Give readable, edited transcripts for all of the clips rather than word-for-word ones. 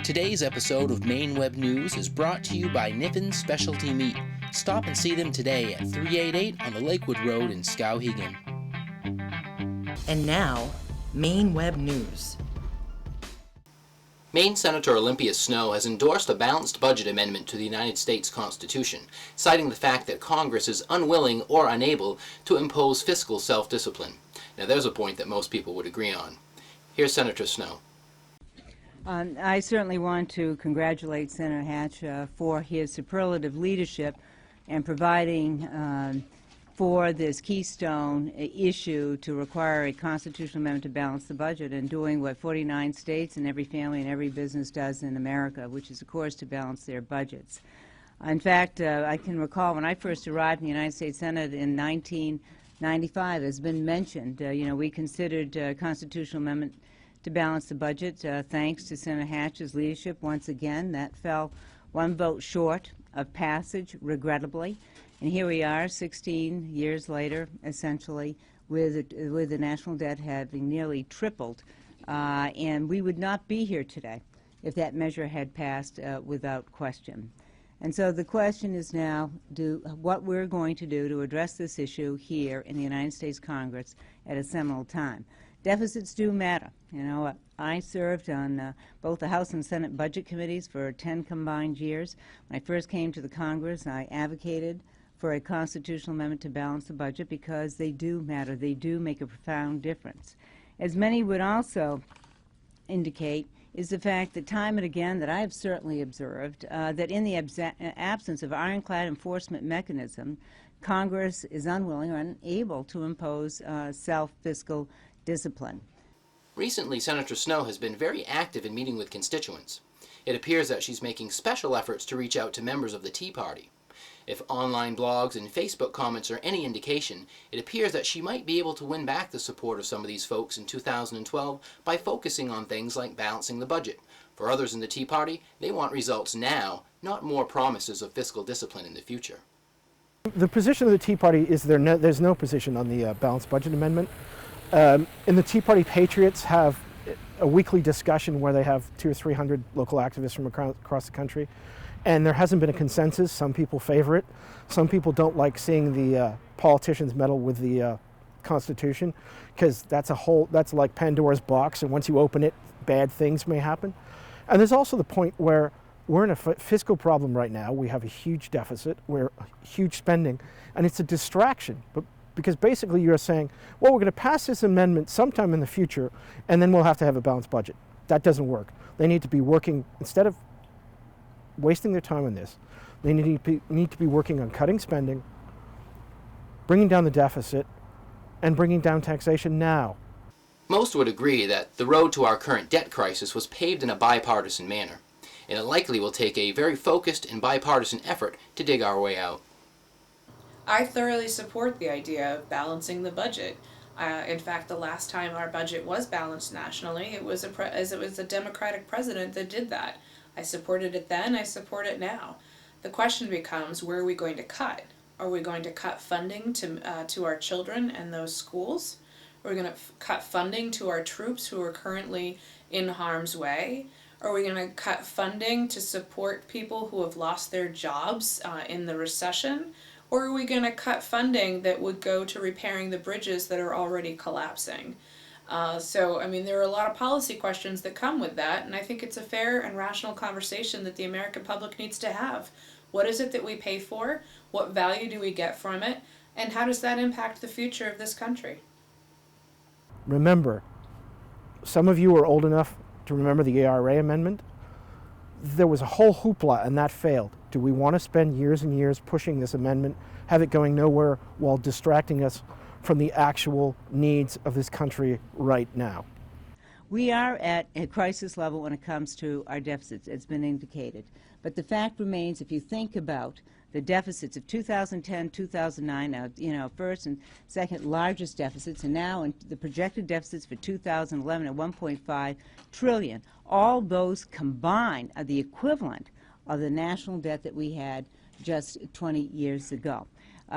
Today's episode of Maine Web News is brought to you by Niffin's Specialty Meat. Stop and see them today at 388 on the Lakewood Road in Skowhegan. And now, Maine Web News. Maine Senator Olympia Snowe has endorsed a balanced budget amendment to the United States Constitution, citing the fact that Congress is unwilling or unable to impose fiscal self-discipline. Now, there's a point that most people would agree on. Here's Senator Snowe. I certainly want to congratulate Senator Hatch for his superlative leadership and providing for this keystone issue to require a constitutional amendment to balance the budget and doing what 49 states and every family and every business does in America, which is, of course, to balance their budgets. In fact, I can recall when I first arrived in the United States Senate in 1995, as been mentioned, we considered a constitutional amendment to balance the budget, thanks to Senator Hatch's leadership. Once again, that fell one vote short of passage, regrettably. And here we are, 16 years later, essentially, with the national debt having nearly tripled. And we would not be here today if that measure had passed without question. And so the question is now what we're going to do to address this issue here in the United States Congress at a seminal time. Deficits do matter. I served on both the House and Senate budget committees for 10 combined years. When I first came to the Congress, I advocated for a constitutional amendment to balance the budget because they do matter. They do make a profound difference. As many would also indicate is the fact that time and again that I have certainly observed that in the absence of ironclad enforcement mechanism, Congress is unwilling or unable to impose self-fiscal discipline. Recently, Senator Snowe has been very active in meeting with constituents. It appears that she's making special efforts to reach out to members of the Tea Party. If online blogs and Facebook comments are any indication, it appears that she might be able to win back the support of some of these folks in 2012 by focusing on things like balancing the budget. For others in the Tea Party, they want results now, not more promises of fiscal discipline in the future. The position of the Tea Party is there's no position on the balanced budget amendment. And the Tea Party Patriots have a weekly discussion where they have 200 or 300 local activists from across the country. And there hasn't been a consensus. Some people favor it. Some people don't like seeing the politicians meddle with the Constitution because that's like Pandora's box, and once you open it, bad things may happen. And there's also the point where we're in a fiscal problem right now. We have a huge deficit, we're huge spending, and it's a distraction. Because basically you're saying, well, we're going to pass this amendment sometime in the future, and then we'll have to have a balanced budget. That doesn't work. They need to be working, instead of wasting their time on this, they need to be working on cutting spending, bringing down the deficit, and bringing down taxation now. Most would agree that the road to our current debt crisis was paved in a bipartisan manner, and it likely will take a very focused and bipartisan effort to dig our way out. I thoroughly support the idea of balancing the budget. In fact, the last time our budget was balanced nationally, it was a Democratic president that did that. I supported it then, I support it now. The question becomes, where are we going to cut? Are we going to cut funding to our children and those schools? Are we going to cut funding to our troops who are currently in harm's way? Are we going to cut funding to support people who have lost their jobs in the recession? Or are we going to cut funding that would go to repairing the bridges that are already collapsing? There are a lot of policy questions that come with that, and I think it's a fair and rational conversation that the American public needs to have. What is it that we pay for? What value do we get from it? And how does that impact the future of this country? Remember, some of you are old enough to remember the ARA amendment. There was a whole hoopla and that failed. Do we want to spend years and years pushing this amendment, have it going nowhere while distracting us from the actual needs of this country right now? We are at a crisis level when it comes to our deficits, it's been indicated. But the fact remains, if you think about the deficits of 2010, 2009, first and second largest deficits, and now in the projected deficits for 2011 at 1.5 trillion, all those combined are the equivalent of the national debt that we had just 20 years ago.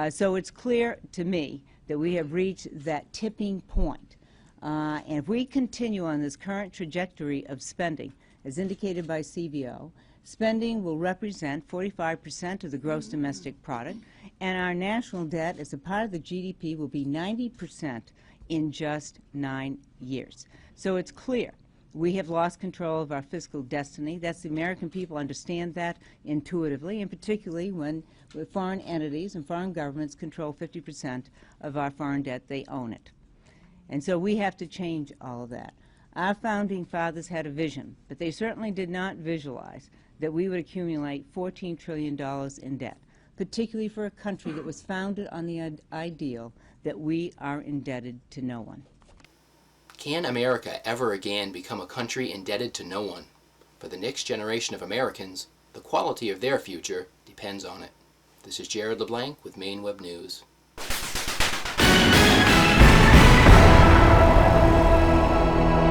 So it's clear to me that we have reached that tipping point. And if we continue on this current trajectory of spending, as indicated by CBO, spending will represent 45% of the gross domestic product, and our national debt as a part of the GDP will be 90% in just 9 years. So it's clear we have lost control of our fiscal destiny. That's the American people understand that intuitively, and particularly when foreign entities and foreign governments control 50% of our foreign debt, they own it. And so we have to change all of that. Our founding fathers had a vision, but they certainly did not visualize that we would accumulate $14 trillion in debt, particularly for a country that was founded on the ideal that we are indebted to no one. Can America ever again become a country indebted to no one? For the next generation of Americans, the quality of their future depends on it. This is Jared LeBlanc with MaineWeb News.